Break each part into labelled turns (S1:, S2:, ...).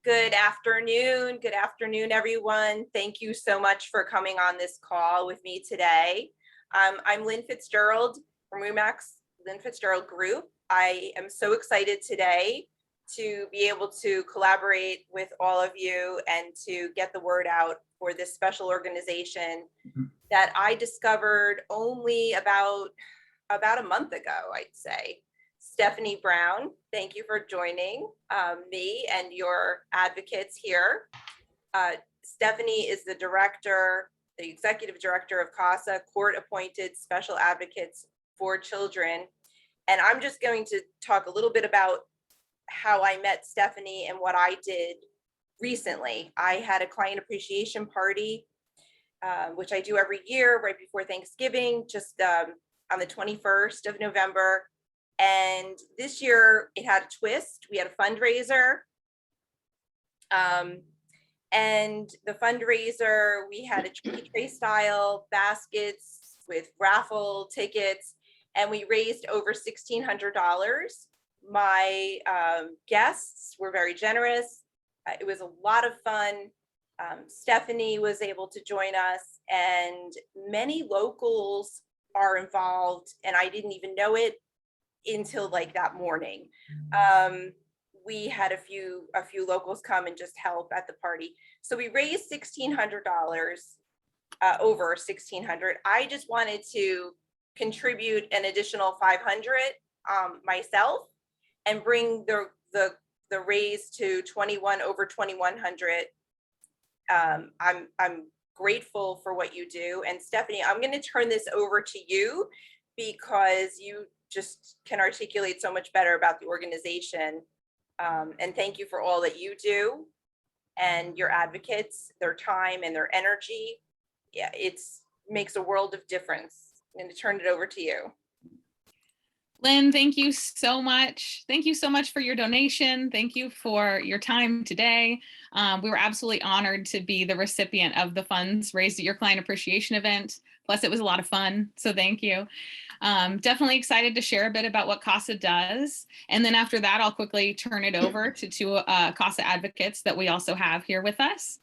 S1: Good afternoon. Good afternoon, everyone. Thank you so much for coming on this call with me today. I'm Lynn Fitzgerald from RE/MAX Lynn Fitzgerald Group. I am so excited today to be able to collaborate with all of you and to get the word out for this special organization that I discovered only about a month ago, I'd say. Stephanie Brown, thank you for joining me and your advocates here. Stephanie is the executive director of CASA, Court Appointed Special Advocates for Children. And I'm just going to talk a little bit about how I met Stephanie and what I did recently. I had a client appreciation party, which I do every year right before Thanksgiving, just on the 21st of November. And this year it had a twist. We had a fundraiser. And the fundraiser, we had a tree tray style baskets with raffle tickets, and we raised over $1,600. My guests were very generous. It was a lot of fun. Stephanie was able to join us, and many locals are involved, and I didn't even know it until like that morning. We had a few locals come and just help at the party. So we raised $1,600, over $1,600. I just wanted to contribute an additional $500 myself and bring the raise to over $2,100. I'm grateful for what you do. And Stephanie, I'm going to turn this over to you because you just can articulate so much better about the organization. And thank you for all that you do and your advocates, their time and their energy. Yeah, it makes a world of difference. I'm going to turn it over to you.
S2: Lynn, thank you so much. Thank you so much for your donation. Thank you for your time today. We were absolutely honored to be the recipient of the funds raised at your client appreciation event. Plus, it was a lot of fun, so thank you. Definitely excited to share a bit about what CASA does. And then after that, I'll quickly turn it over to two CASA advocates that we also have here with us.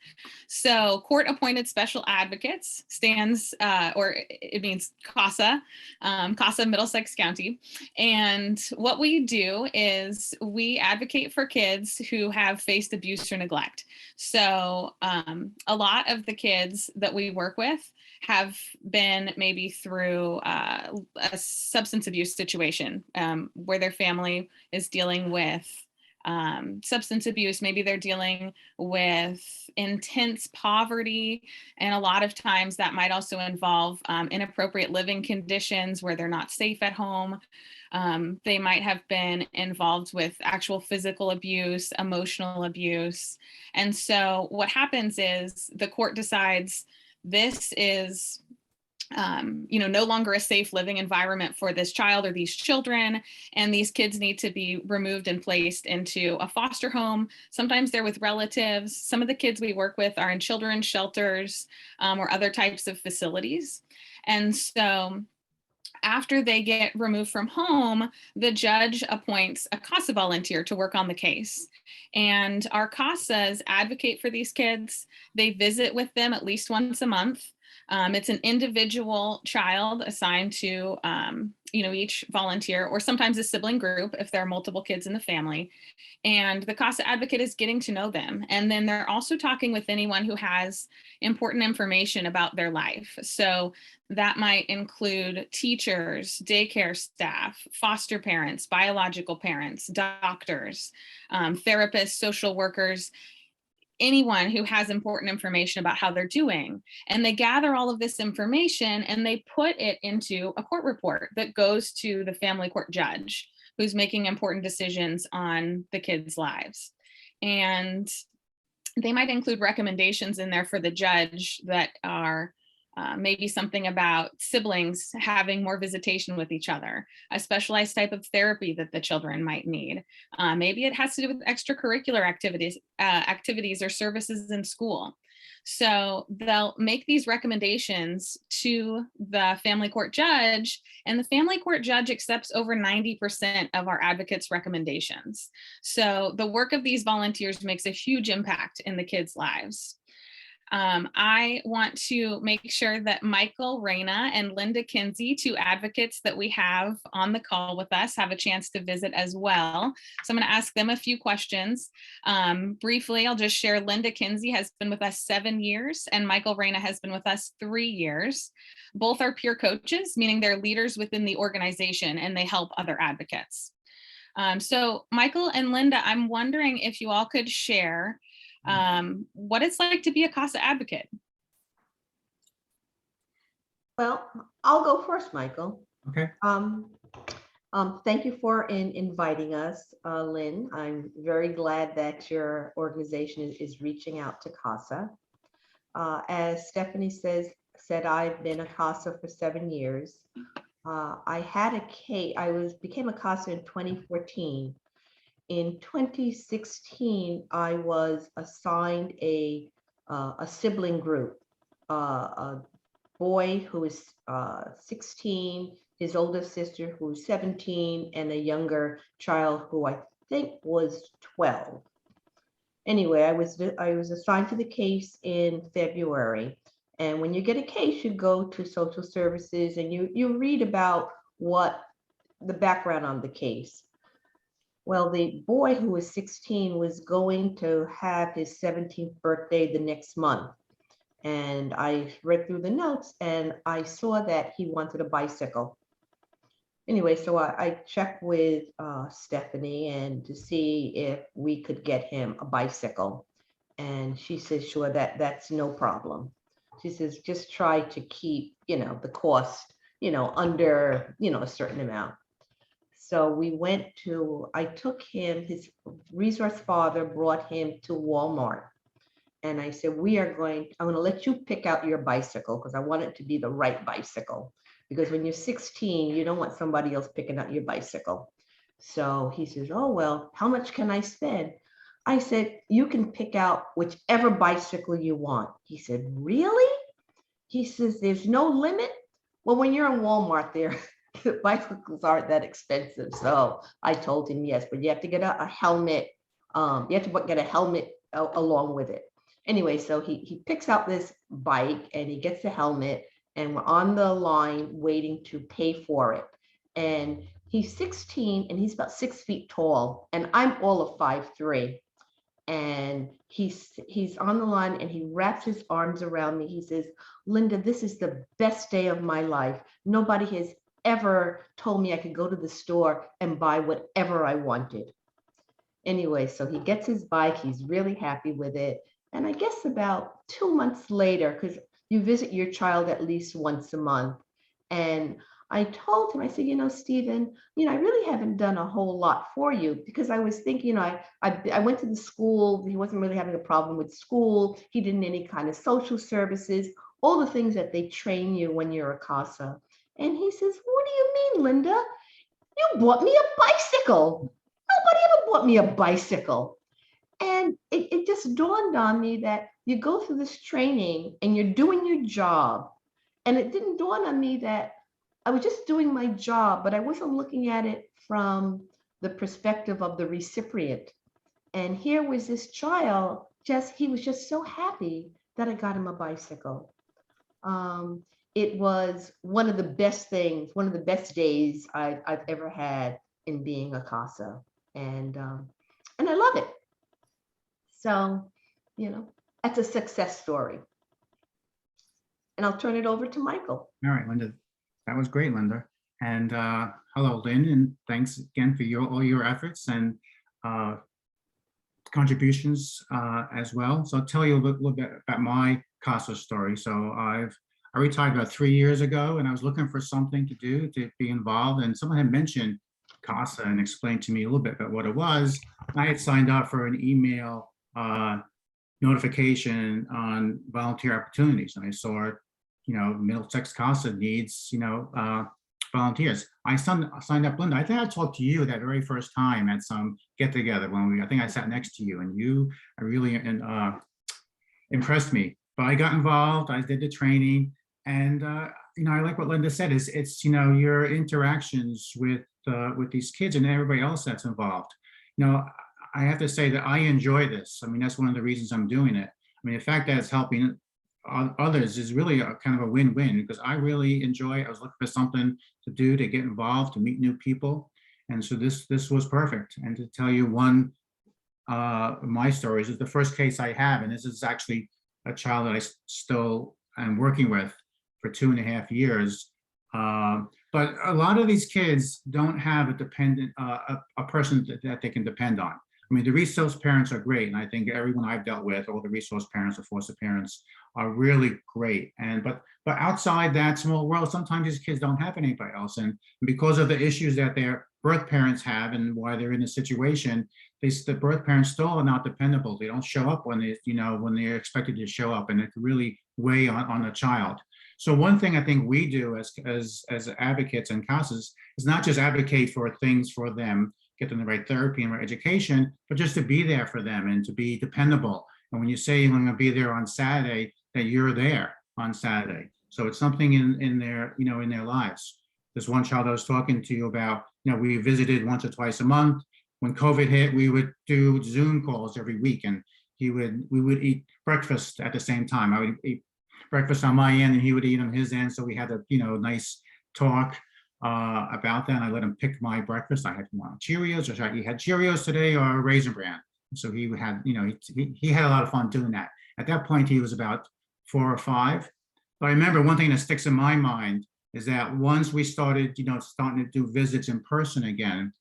S2: So Court Appointed Special Advocates stands, or it means CASA, CASA Middlesex County. And what we do is we advocate for kids who have faced abuse or neglect. So a lot of the kids that we work with have been maybe through a substance abuse situation where their family is dealing with substance abuse. Maybe they're dealing with intense poverty. And a lot of times that might also involve inappropriate living conditions where they're not safe at home. They might have been involved with actual physical abuse, emotional abuse. And so what happens is the court decides this is no longer a safe living environment for this child or these children, and these kids need to be removed and placed into a foster home. Sometimes they're with relatives. Some of the kids we work with are in children's shelters or other types of facilities. And so after they get removed from home, the judge appoints a CASA volunteer to work on the case. And our CASAs advocate for these kids. They visit with them at least once a month. It's an individual child assigned to each volunteer, or sometimes a sibling group if there are multiple kids in the family. And the CASA advocate is getting to know them. And then they're also talking with anyone who has important information about their life. So that might include teachers, daycare staff, foster parents, biological parents, doctors, therapists, social workers, anyone who has important information about how they're doing. And they gather all of this information and they put it into a court report that goes to the family court judge who's making important decisions on the kids' lives. And they might include recommendations in there for the judge that are maybe something about siblings having more visitation with each other, a specialized type of therapy that the children might need. Maybe it has to do with extracurricular activities or services in school. So they'll make these recommendations to the family court judge, and the family court judge accepts over 90% of our advocates' recommendations. So the work of these volunteers makes a huge impact in the kids' lives. I want to make sure that Michael Reyna and Linda Kinsey, two advocates that we have on the call with us, have a chance to visit as well. So I'm going to ask them a few questions. Briefly, I'll just share Linda Kinsey has been with us 7 years and Michael Reyna has been with us 3 years. Both are peer coaches, meaning they're leaders within the organization and they help other advocates. So Michael and Linda, I'm wondering if you all could share what it's like to be a CASA advocate.
S3: Well, I'll go first, Michael.
S4: Okay.
S3: Thank you for inviting us, Lynn. I'm very glad that your organization is reaching out to CASA. As Stephanie said, I've been a CASA for 7 years. I had a case. became a CASA in 2014. In 2016, I was assigned a sibling group, a boy who is 16, his older sister who was 17, and a younger child who I think was 12. Anyway, I was assigned to the case in February. And when you get a case, you go to social services and you read about what the background on the case. Well, the boy who was 16 was going to have his 17th birthday the next month. And I read through the notes and I saw that he wanted a bicycle. Anyway, so I checked with Stephanie and to see if we could get him a bicycle. And she says, sure, that's no problem. She says, just try to keep, the cost, under, a certain amount. So I took him, his resource father brought him to Walmart. And I said, I'm going to let you pick out your bicycle because I want it to be the right bicycle. Because when you're 16, you don't want somebody else picking out your bicycle. So he says, oh, well, how much can I spend? I said, you can pick out whichever bicycle you want. He said, really? He says, there's no limit? Well, when you're in Walmart there, bicycles aren't that expensive. So I told him, yes, but you have to get a helmet. You have to get a helmet along with it. Anyway, so he picks out this bike and he gets the helmet and we're on the line waiting to pay for it. And he's 16 and he's about 6 feet tall and I'm all of 5'3". And he's on the line and he wraps his arms around me. He says, Linda, this is the best day of my life. Nobody has ever told me I could go to the store and buy whatever I wanted. Anyway, so he gets his bike. He's really happy with it. And I guess about 2 months later, because you visit your child at least once a month. And I told him, I said, Stephen, I really haven't done a whole lot for you because I was thinking, I went to the school. He wasn't really having a problem with school. He didn't any kind of social services, all the things that they train you when you're a CASA. And he says, what do you mean, Linda? You bought me a bicycle. Nobody ever bought me a bicycle. And it just dawned on me that you go through this training and you're doing your job. And it didn't dawn on me that I was just doing my job, but I wasn't looking at it from the perspective of the recipient. And here was this child, he was just so happy that I got him a bicycle. It was one of the best things, one of the best days I've ever had in being a CASA. And I love it. So, that's a success story. And I'll turn it over to Michael.
S4: All right, Linda. That was great, Linda. And hello, Lynn, and thanks again for all your efforts and contributions as well. So I'll tell you a little bit about my CASA story. So I retired about 3 years ago, and I was looking for something to do to be involved. And someone had mentioned CASA and explained to me a little bit about what it was. I had signed up for an email notification on volunteer opportunities, and I saw Middlesex CASA needs, volunteers. I signed up, Linda. I think I talked to you that very first time at some get-together when I think I sat next to you, and you really impressed me but I got involved, I did the training, and, I like what Linda said, is it's, your interactions with these kids and everybody else that's involved. I have to say that I enjoy this. I mean, that's one of the reasons I'm doing it. I mean, the fact that it's helping others is really a kind of a win-win, because I really enjoy, I was looking for something to do, to get involved, to meet new people. And so this was perfect. And to tell you one of my stories, is the first case I have, and this is actually a child that I still am working with for 2.5 years. But a lot of these kids don't have a dependent, a person that they can depend on. I mean, the resource parents are great, and I think everyone I've dealt with, all the resource parents or foster parents, are really great. And but outside that small world, sometimes these kids don't have anybody else, and because of the issues that their birth parents have and why they're in a situation, the birth parents still are not dependable. They don't show up when when they're expected to show up, and it can really weigh on a child. So one thing I think we do as advocates and CASAs is not just advocate for things for them, get them the right therapy and right education, but just to be there for them and to be dependable. And when you say you're going to be there on Saturday, that you're there on Saturday. So it's something in their, in their lives. There's one child I was talking to you about, we visited once or twice a month. When COVID hit, we would do Zoom calls every week, and we would eat breakfast at the same time. I would eat breakfast on my end and he would eat on his end. So we had a, nice talk about that. And I let him pick my breakfast. I had Cheerios, or he had Cheerios today or Raisin Bran. So he had, he had a lot of fun doing that. At that point, he was about 4 or 5. But I remember one thing that sticks in my mind is that once we started, starting to do visits in person again,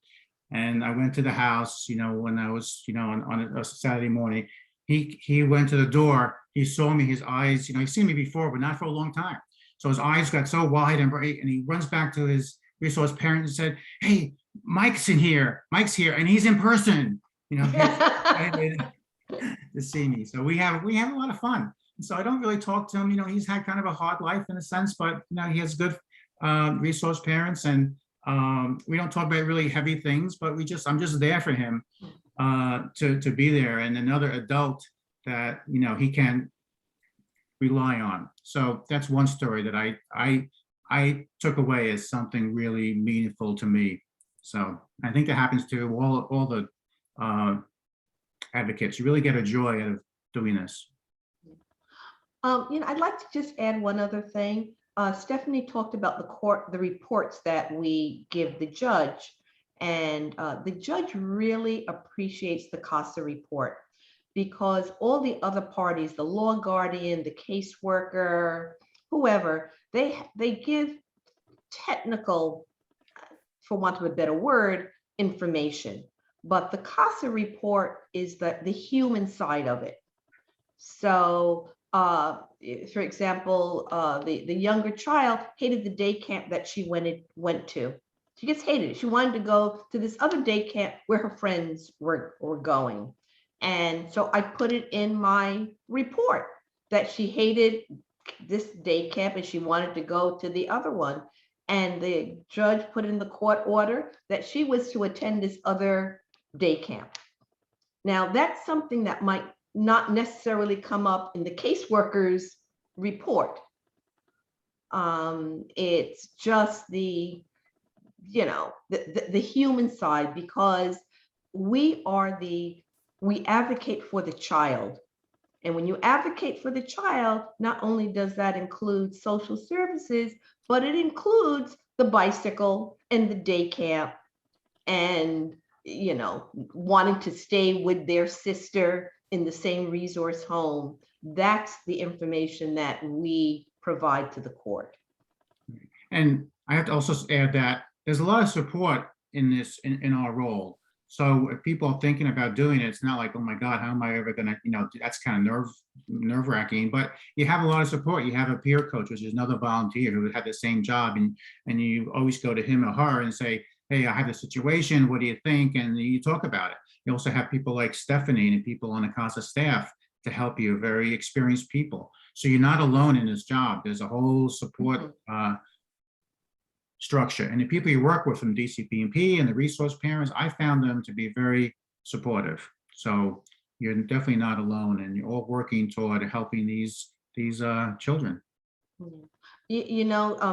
S4: and I went to the house, when I was, on a Saturday morning, he went to the door, he saw me, his eyes, he's seen me before, but not for a long time. So his eyes got so wide and bright, and he runs back to his resource parents and said, "Hey, Mike's here, and he's in person," he's excited to see me. So we have a lot of fun. So I don't really talk to him, he's had kind of a hard life in a sense, but he has good resource parents, and we don't talk about really heavy things, but I'm just there for him to be there, and another adult that he can rely on. So that's one story that I took away as something really meaningful to me. So I think that happens to all the advocates. You really get a joy out of doing this.
S3: I'd like to just add one other thing. Stephanie talked about the reports that we give the judge, and the judge really appreciates the CASA report, because all the other parties, the law guardian, the caseworker, whoever, they give technical, for want of a better word, information. But the CASA report is the human side of it. So, for example, the younger child hated the day camp that she went to. She just hated it. She wanted to go to this other day camp where her friends were going. And so I put it in my report that she hated this day camp and she wanted to go to the other one. And the judge put in the court order that she was to attend this other day camp. Now, that's something that might not necessarily come up in the caseworker's report. It's just the human side, because we advocate for the child. And when you advocate for the child, not only does that include social services, but it includes the bicycle and the day camp and, wanting to stay with their sister in the same resource home. That's the information that we provide to the court.
S4: And I have to also add that there's a lot of support in this, in our role. So if people are thinking about doing it, it's not like, oh my God, how am I ever gonna, that's kind of nerve wracking, but you have a lot of support. You have a peer coach, which is another volunteer who had the same job, and you always go to him or her and say, hey, I have a situation, what do you think? And you talk about it. You also have people like Stephanie and people on the CASA staff to help you, very experienced people. So you're not alone in this job. There's a whole support structure. And the people you work with from DCP&P and the resource parents, I found them to be very supportive. So you're definitely not alone, and you're all working toward helping these children.
S3: Mm.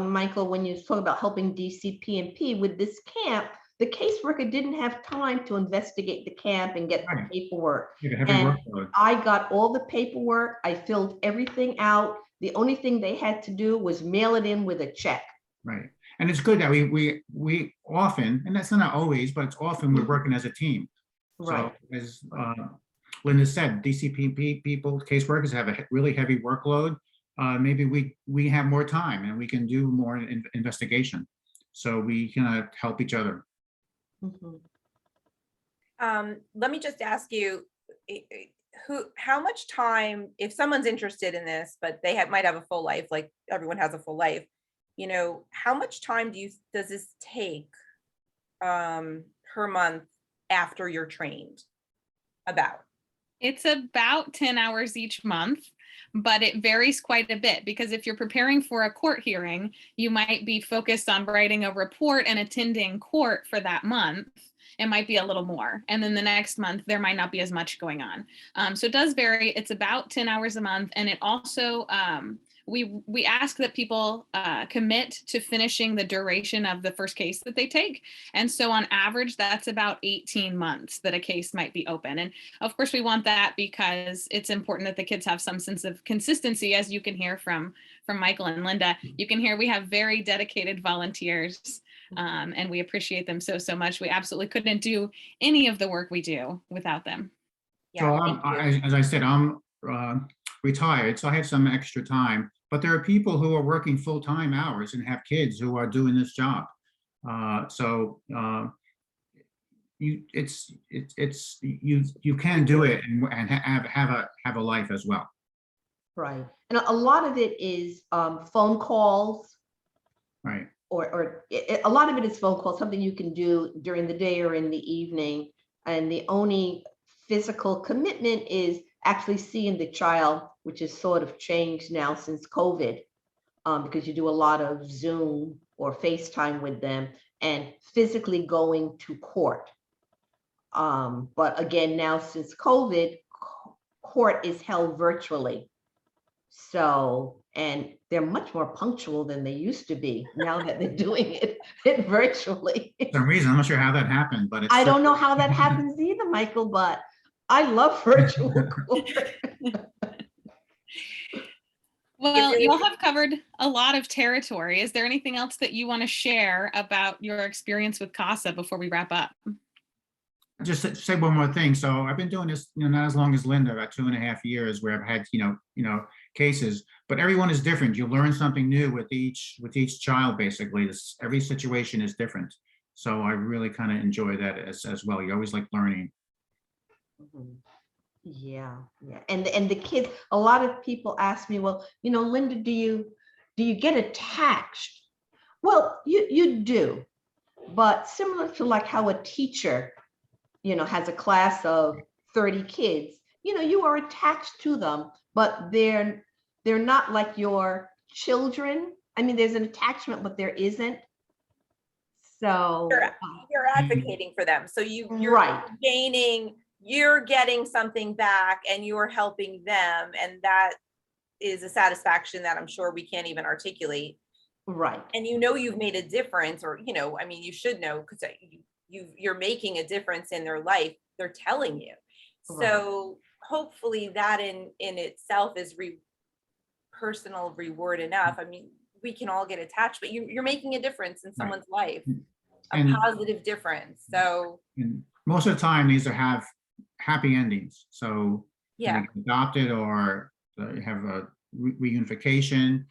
S3: Michael, when you talk about helping DCP&P with this camp, the caseworker didn't have time to investigate the camp and get the
S4: Right.
S3: paperwork.
S4: You have a heavy
S3: And
S4: workload.
S3: I got all the paperwork. I filled everything out. The only thing they had to do was mail it in with a check.
S4: Right. And it's good that we often, and that's not always, but it's often we're working as a team.
S3: Right.
S4: So as Linda said, DCP people, caseworkers have a really heavy workload. Maybe we have more time and we can do more investigation. So we can help each other.
S3: Mhm.
S1: Let me just ask you, how much time, if someone's interested in this, but they might have a full life, like everyone has a full life, how much time does this take per month after you're trained? About?
S2: It's about 10 hours each month, but it varies quite a bit because if you're preparing for a court hearing, you might be focused on writing a report and attending court for that month. It might be a little more. And then the next month, there might not be as much going on. So it does vary. It's about 10 hours a month. And it also, we ask that people commit to finishing the duration of the first case that they take. And so on average, that's about 18 months that a case might be open. And of course, we want that because it's important that the kids have some sense of consistency, as you can hear from Michael and Linda. You can hear we have very dedicated volunteers, and we appreciate them so much. We absolutely couldn't do any of the work we do without them.
S1: Yeah.
S4: So as I said, I'm retired, so I have some extra time. But there are people who are working full-time hours and have kids who are doing this job. You can do it and have a life as well.
S3: Right. And a lot of it is phone calls,
S4: Right.
S3: or a lot of it is phone calls, something you can do during the day or in the evening. And the only physical commitment is actually seeing the child, which is sort of changed now since COVID, because you do a lot of Zoom or FaceTime with them and physically going to court. But again, now since COVID, court is held virtually. So, and they're much more punctual than they used to be now that they're doing it virtually.
S4: For some reason, I'm not sure how that happened, but
S3: I don't know how that happens either, Michael, but I love virtual court.
S2: Well, you all have covered a lot of territory. Is there anything else that you want to share about your experience with CASA before we wrap up?
S4: Just to say one more thing. So I've been doing this, not as long as Linda, about 2.5 years, where I've had, cases, but everyone is different. You learn something new with each child, basically. Every situation is different. So I really kind of enjoy that as well. You always like learning.
S3: Mhm. Yeah. And the kids, a lot of people ask me, well, Linda, do you get attached? Well, you do, but similar to like how a teacher, has a class of 30 kids, you are attached to them, but they're not like your children. I mean, there's an attachment, but there isn't. So
S1: You're advocating for them. So you're
S3: right.
S1: you're getting something back and you're helping them. And that is a satisfaction that I'm sure we can't even articulate.
S3: Right.
S1: And you've made a difference, or, you should know, because you're making a difference in their life. They're telling you.
S3: Right.
S1: So hopefully that in itself is personal reward enough. I mean, we can all get attached, but you're making a difference in someone's life, a positive difference. So
S4: and most of the time, these have happy endings. So
S1: yeah,
S4: they get adopted or they have a reunification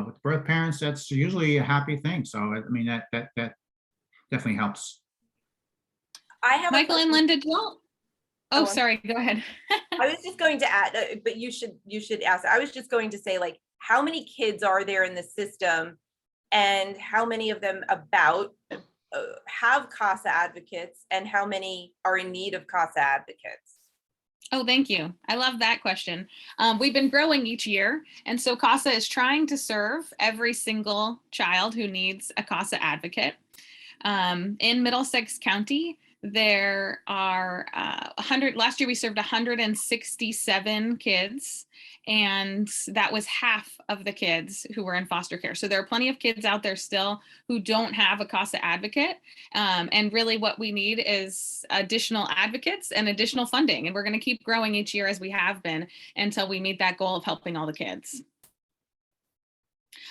S4: with birth parents. That's usually a happy thing. So I mean, that definitely helps.
S1: I have
S2: Michael and Linda, oh, sorry, go ahead.
S1: I was just going to add, but you should ask. I was just going to say, like, how many kids are there in the system, and how many of them have CASA advocates, and how many are in need of CASA advocates?
S2: Oh, thank you. I love that question. We've been growing each year, and so CASA is trying to serve every single child who needs a CASA advocate. In Middlesex County, There are 100, last year we served 167 kids, and that was half of the kids who were in foster care. So there are plenty of kids out there still who don't have a CASA advocate. And really what we need is additional advocates and additional funding. And we're going to keep growing each year as we have been until we meet that goal of helping all the kids.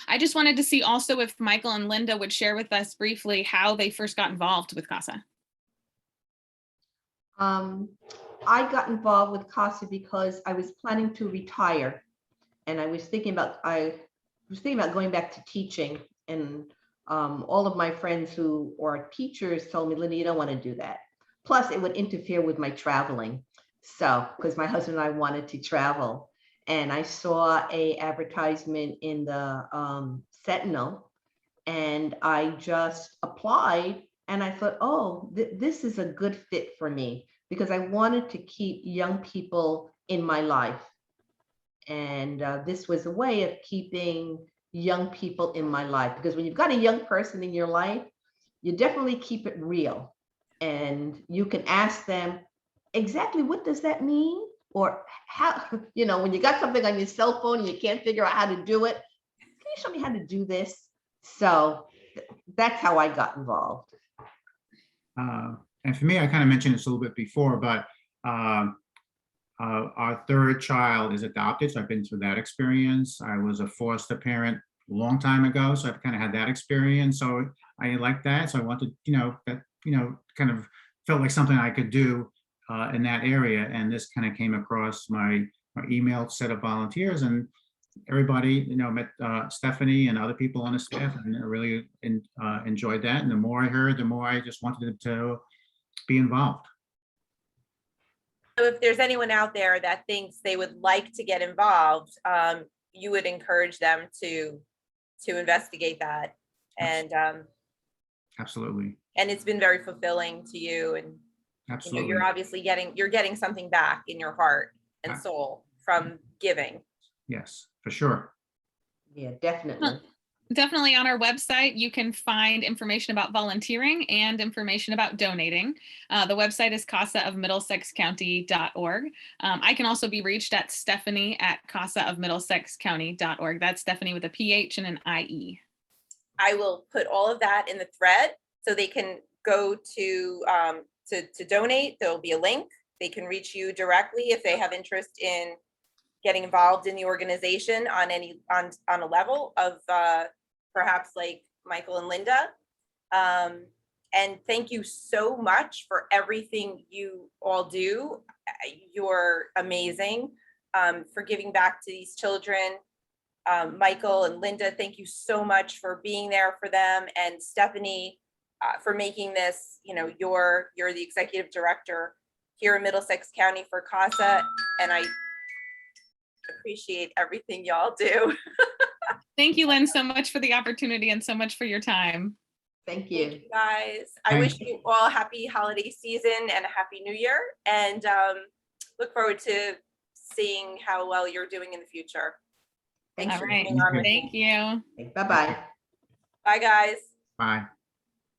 S2: I just wanted to see also if Michael and Linda would share with us briefly how they first got involved with CASA.
S3: I got involved with CASA because I was planning to retire, and I was thinking about going back to teaching, and all of my friends who are teachers told me, Linda, you don't want to do that. Plus, it would interfere with my traveling. So, because my husband and I wanted to travel, and I saw a advertisement in the Sentinel, and I just applied, and I thought, oh, this is a good fit for me, because I wanted to keep young people in my life. And this was a way of keeping young people in my life, because when you've got a young person in your life, you definitely keep it real. And you can ask them, exactly what does that mean? Or how, when you got something on your cell phone and you can't figure out how to do it, can you show me how to do this? So that's how I got involved.
S4: And for me, I kind of mentioned this a little bit before, but our third child is adopted. So I've been through that experience. I was a foster parent a long time ago. So I've kind of had that experience. So I like that. So I wanted, kind of felt like something I could do in that area. And this kind of came across my email set of volunteers, and everybody, met Stephanie and other people on the staff, and I really enjoyed that. And the more I heard, the more I just wanted to be involved.
S1: So if there's anyone out there that thinks they would like to get involved, you would encourage them to investigate that. And
S4: Absolutely.
S1: And it's been very fulfilling to you, and
S4: Absolutely.
S1: you're obviously getting something back in your heart and soul from giving.
S4: Yes, for sure.
S3: Yeah, definitely.
S2: Definitely on our website, you can find information about volunteering and information about donating. The website is casaofmiddlesexcounty.org. I can also be reached at stephanie@casaofmiddlesexcounty.org. That's Stephanie with a PH and an IE.
S1: I will put all of that in the thread so they can go to donate. There'll be a link. They can reach you directly if they have interest in getting involved in the organization on a level of perhaps like Michael and Linda. And thank you so much for everything you all do. You're amazing for giving back to these children. Michael and Linda, thank you so much for being there for them, and Stephanie for making this, you're the executive director here in Middlesex County for CASA, and I appreciate everything y'all do.
S2: Thank you, Lynn, so much for the opportunity and so much for your time.
S3: Thank you.
S1: Thank you guys. I wish you all a happy holiday season and a happy new year, and look forward to seeing how well you're doing in the future. Thanks
S2: All
S1: for
S2: right.
S1: being on with me.
S2: Thank you.
S3: Bye-bye.
S1: Bye, guys.
S4: Bye.